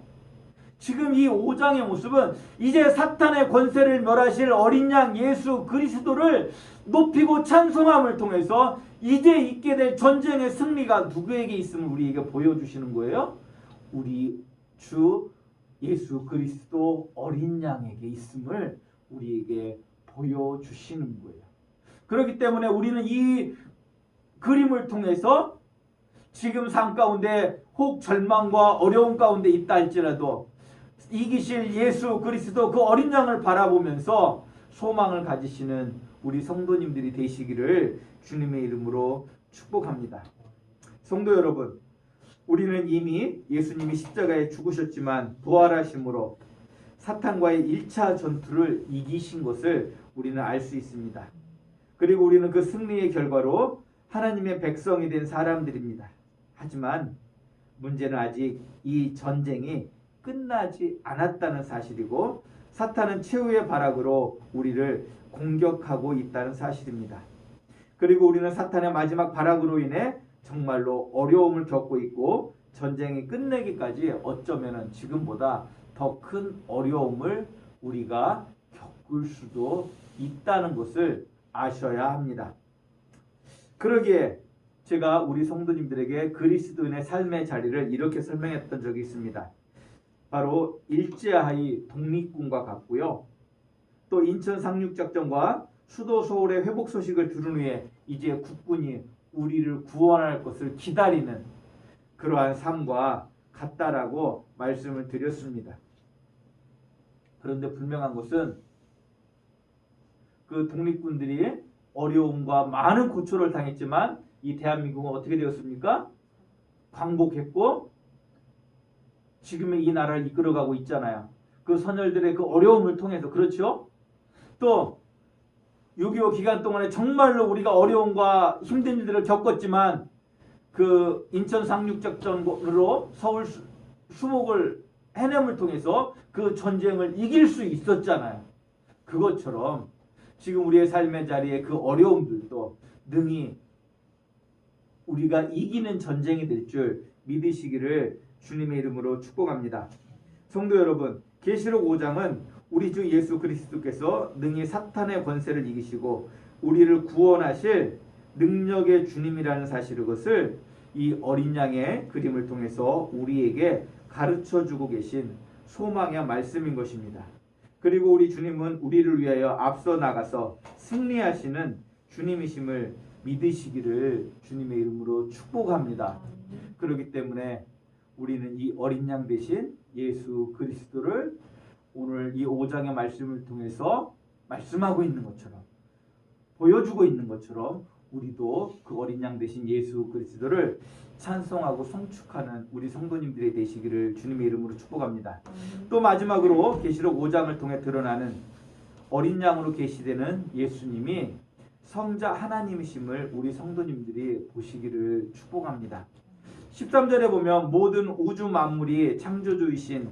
지금 이 5장의 모습은 이제 사탄의 권세를 멸하실 어린 양 예수 그리스도를 높이고 찬송함을 통해서 이제 있게 될 전쟁의 승리가 누구에게 있음을 우리에게 보여주시는 거예요? 우리 주 예수 그리스도 어린 양에게 있음을 우리에게 보여주시는 거예요. 그렇기 때문에 우리는 이 그림을 통해서 지금 삶 가운데 혹 절망과 어려움 가운데 있다 할지라도 이기실 예수 그리스도 그 어린 양을 바라보면서 소망을 가지시는 우리 성도님들이 되시기를 주님의 이름으로 축복합니다. 성도 여러분, 우리는 이미 예수님이 십자가에 죽으셨지만 부활하심으로 사탄과의 1차 전투를 이기신 것을 우리는 알 수 있습니다. 그리고 우리는 그 승리의 결과로 하나님의 백성이 된 사람들입니다. 하지만 문제는 아직 이 전쟁이 끝나지 않았다는 사실이고 사탄은 최후의 발악으로 우리를 공격하고 있다는 사실입니다. 그리고 우리는 사탄의 마지막 발악으로 인해 정말로 어려움을 겪고 있고 전쟁이 끝내기까지 어쩌면 지금보다 더 큰 어려움을 우리가 겪을 수도 있다는 것을 아셔야 합니다. 그러기에 제가 우리 성도님들에게 그리스도인의 삶의 자리를 이렇게 설명했던 적이 있습니다. 바로 일제하의 독립군과 같고요. 또 인천 상륙작전과 수도 서울의 회복 소식을 들은 후에 이제 국군이 우리를 구원할 것을 기다리는 그러한 삶과 같다라고 말씀을 드렸습니다. 그런데 분명한 것은 그 독립군들이 어려움과 많은 고초를 당했지만 이 대한민국은 어떻게 되었습니까? 광복했고 지금의 이 나라를 이끌어가고 있잖아요. 그 선열들의 그 어려움을 통해서. 그렇죠? 또 6.25 기간 동안에 정말로 우리가 어려움과 힘든 일들을 겪었지만 그 인천 상륙작전으로 서울 수복을 해냄을 통해서 그 전쟁을 이길 수 있었잖아요. 그것처럼 지금 우리의 삶의 자리에 그 어려움들도 능히 우리가 이기는 전쟁이 될 줄 믿으시기를 주님의 이름으로 축복합니다. 성도 여러분, 계시록 5장은 우리 주 예수 그리스도께서 능히 사탄의 권세를 이기시고 우리를 구원하실 능력의 주님이라는 사실, 것을 이 어린 양의 그림을 통해서 우리에게 가르쳐주고 계신 소망의 말씀인 것입니다. 그리고 우리 주님은 우리를 위하여 앞서 나가서 승리하시는 주님이심을 믿으시기를 주님의 이름으로 축복합니다. 그렇기 때문에 우리는 이 어린 양 대신 예수 그리스도를 오늘 이 5장의 말씀을 통해서 말씀하고 있는 것처럼, 보여주고 있는 것처럼 우리도 그 어린 양 대신 예수 그리스도를 찬송하고 송축하는 우리 성도님들이 되시기를 주님의 이름으로 축복합니다. 또 마지막으로 계시록 5장을 통해 드러나는 어린 양으로 계시되는 예수님이 성자 하나님이심을 우리 성도님들이 보시기를 축복합니다. 13절에 보면 모든 우주 만물이 창조주이신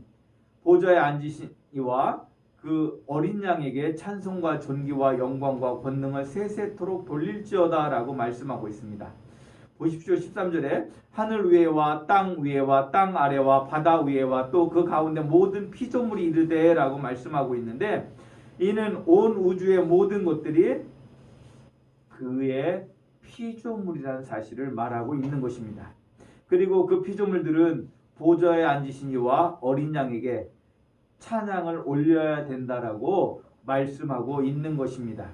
보좌에 앉으신 이와 그 어린 양에게 찬송과 존귀와 영광과 권능을 세세토록 돌릴지어다 라고 말씀하고 있습니다. 보십시오. 13절에 하늘 위에와 땅 위에와 땅 아래와 바다 위에와 또 그 가운데 모든 피조물이 이르되 라고 말씀하고 있는데, 이는 온 우주의 모든 것들이 그의 피조물이라는 사실을 말하고 있는 것입니다. 그리고 그 피조물들은 보좌에 앉으신 이와 어린 양에게 찬양을 올려야 된다라고 말씀하고 있는 것입니다.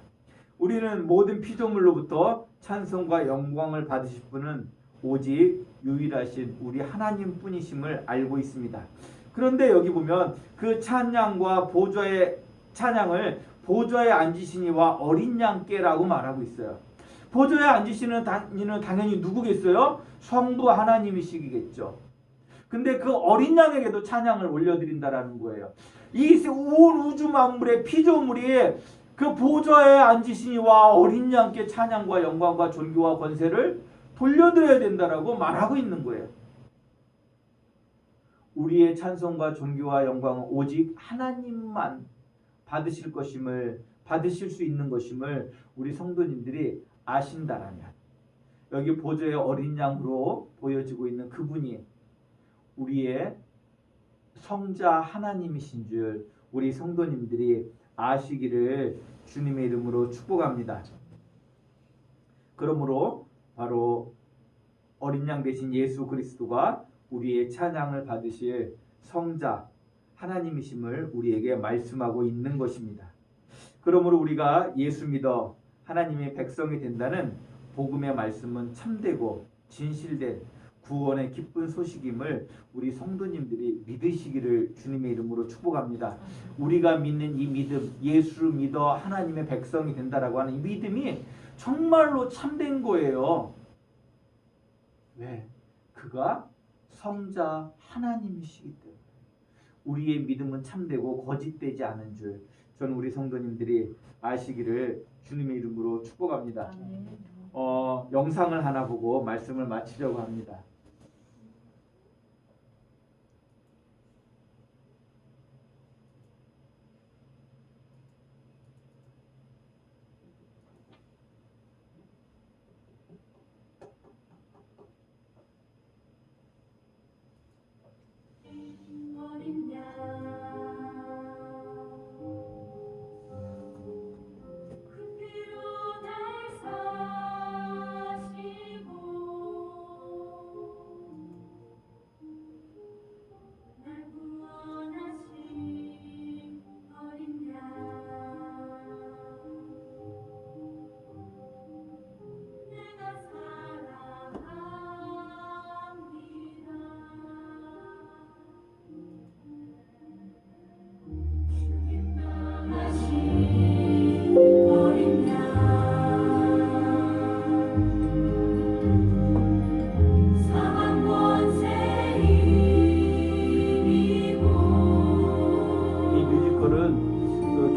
우리는 모든 피조물로부터 찬송과 영광을 받으실 분은 오직 유일하신 우리 하나님 뿐이심을 알고 있습니다. 그런데 여기 보면 그 찬양과 보좌의 찬양을 보좌에 앉으신 이와 어린 양께라고 말하고 있어요. 보좌에 앉으시는 이는 당연히 누구겠어요? 성부 하나님이시겠죠. 근데 그 어린 양에게도 찬양을 올려드린다라는 거예요. 이 온 우주 만물의 피조물이 그 보좌에 앉으신 이와 어린 양께 찬양과 영광과 존귀와 권세를 돌려드려야 된다라고 말하고 있는 거예요. 우리의 찬송과 존귀와 영광은 오직 하나님만 받으실 것임을, 받으실 수 있는 것임을 우리 성도님들이 아신다라면, 여기 보좌의 어린 양으로 보여지고 있는 그분이 우리의 성자 하나님이신 줄 우리 성도님들이 아시기를 주님의 이름으로 축복합니다. 그러므로 바로 어린 양 되신 예수 그리스도가 우리의 찬양을 받으실 성자 하나님이심을 우리에게 말씀하고 있는 것입니다. 그러므로 우리가 예수 믿어 하나님의 백성이 된다는 복음의 말씀은 참되고 진실된 구원의 기쁜 소식임을 우리 성도님들이 믿으시기를 주님의 이름으로 축복합니다. 우리가 믿는 이 믿음, 예수를 믿어 하나님의 백성이 된다라고 하는 이 믿음이 정말로 참된 거예요. 왜? 그가 성자 하나님이시기 때문에. 우리의 믿음은 참되고 거짓되지 않은 줄 저는 우리 성도님들이 아시기를 주님의 이름으로 축복합니다. 영상을 하나 보고 말씀을 마치려고 합니다.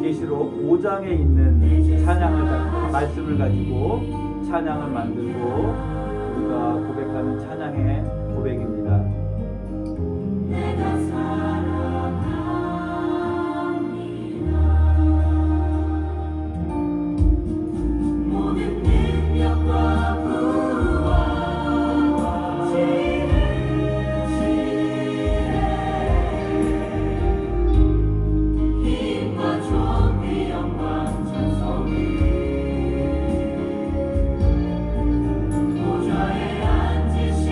계시록 5장에 있는 찬양을 말씀을 가지고 찬양을 만들고 우리가 고백하는 찬양의 고백입니다. 내가 사랑합니다. 모든 능력과 부와 힘과 존귀 영광 찬송이 보좌에 앉으신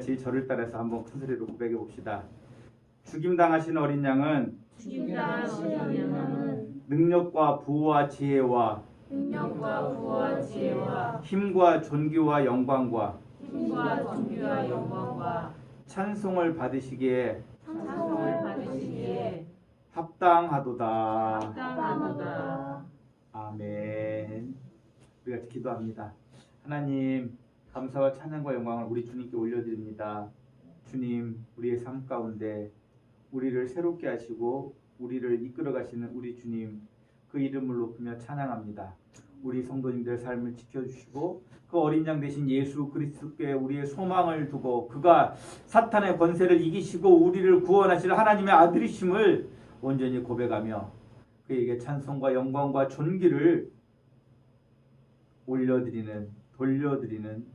같이 저를 따라서 한번 큰 소리로 고백해 봅시다. 죽임당하신 어린 양은 죽임당하신 양은 능력과 부와 지혜와 능력과 부와 지혜와 힘과 존귀와 영광과 힘과 존귀와 영광과 찬송을 받으시기에 찬송을 받으시기에 합당하도다. 합당하도다. 아멘. 우리 같이 기도합니다. 하나님, 감사와 찬양과 영광을 우리 주님께 올려드립니다. 주님, 우리의 삶 가운데 우리를 새롭게 하시고 우리를 이끌어 가시는 우리 주님, 그 이름을 높이며 찬양합니다. 우리 성도님들의 삶을 지켜주시고 그 어린 양 대신 예수 그리스도께 우리의 소망을 두고 그가 사탄의 권세를 이기시고 우리를 구원하실 하나님의 아들이심을 온전히 고백하며 그에게 찬송과 영광과 존귀를 돌려드리는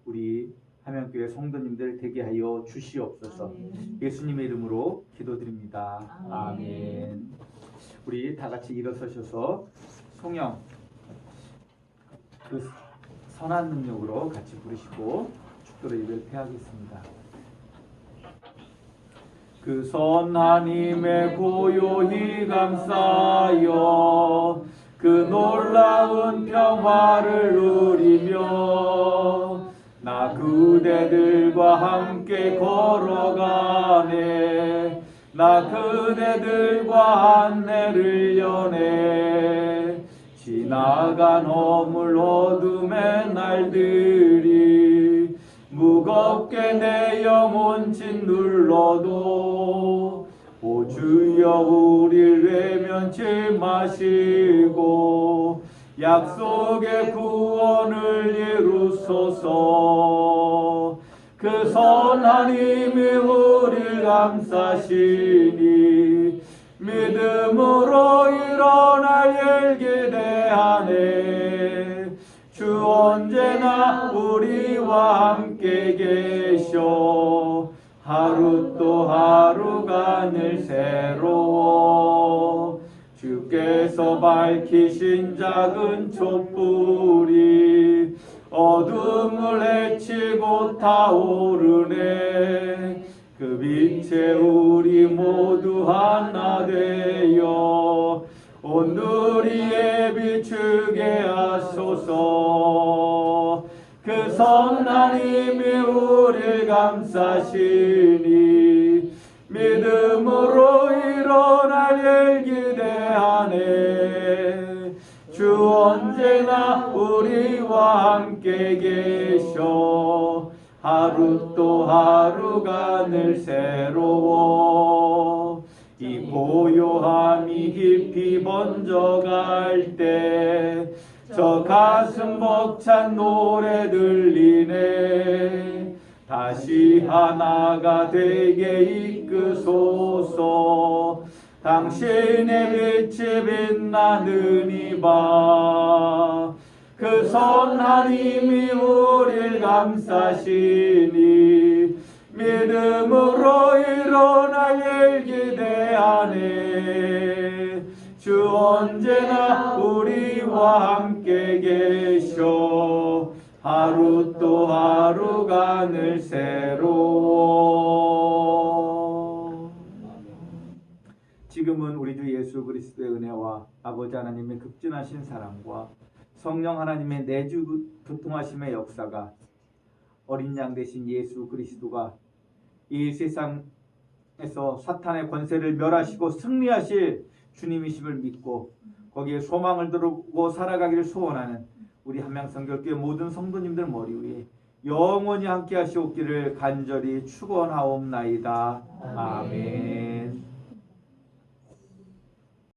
우리 함양교회 성도님들 되게 하여 주시옵소서. 예수님의 이름으로 기도드립니다. 아멘. 우리 다 같이 일어서셔서 송영 그 선한 능력으로 같이 부르시고 축도로 예배를 폐하겠습니다. 그 선하님의 고요히 감싸여 그 놀라운 평화를 누리며 나 그대들과 함께 걸어가네. 나 그대들과 안내를 여네. 지나간 허물 어둠의 날들이 무겁게 내 영혼 짓눌러도 오 주여 우릴 외면치 마시고 약속의 구원을 이루소서. 그 선하님이 우릴 감싸시니 믿음으로 일어날 일기대하네. 주 언제나 우리와 함께 계셔 하루 또 하루가 늘 새로워. 주께서 밝히신 작은 촛불이 어둠을 헤치고 타오르네. 그 빛에 우리 모두 하나 되어 온누리에 비추게 하소서. 그 선하님이 우릴 감싸시니 믿음으로 일어날 일기대하네. 주 언제나 우리와 함께 계셔 하루 또 하루가 늘 새로워. 이 고요함이 깊이 번져갈 때 저 가슴 벅찬 노래 들리네. 다시 하나가 되게 이끄소서. 당신의 빛이 빛나는 이 밤 그 선하님이 우릴 감싸시니 믿음으로 일어날 일기대하네. 주 언제나 우리와 함께 계셔 하루 또 하루가 늘 새로워. 지금은 우리 주 예수 그리스도의 은혜와 아버지 하나님의 극진하신 사랑과 성령 하나님의 내주 교통하심의 역사가 어린 양 대신 예수 그리스도가 이 세상에서 사탄의 권세를 멸하시고 승리하실 주님이심을 믿고 거기에 소망을 두고 살아가기를 소원하는 우리 함양성결교회 모든 성도님들 머리 위에 영원히 함께 하시옵기를 간절히 축원하옵나이다. 아멘.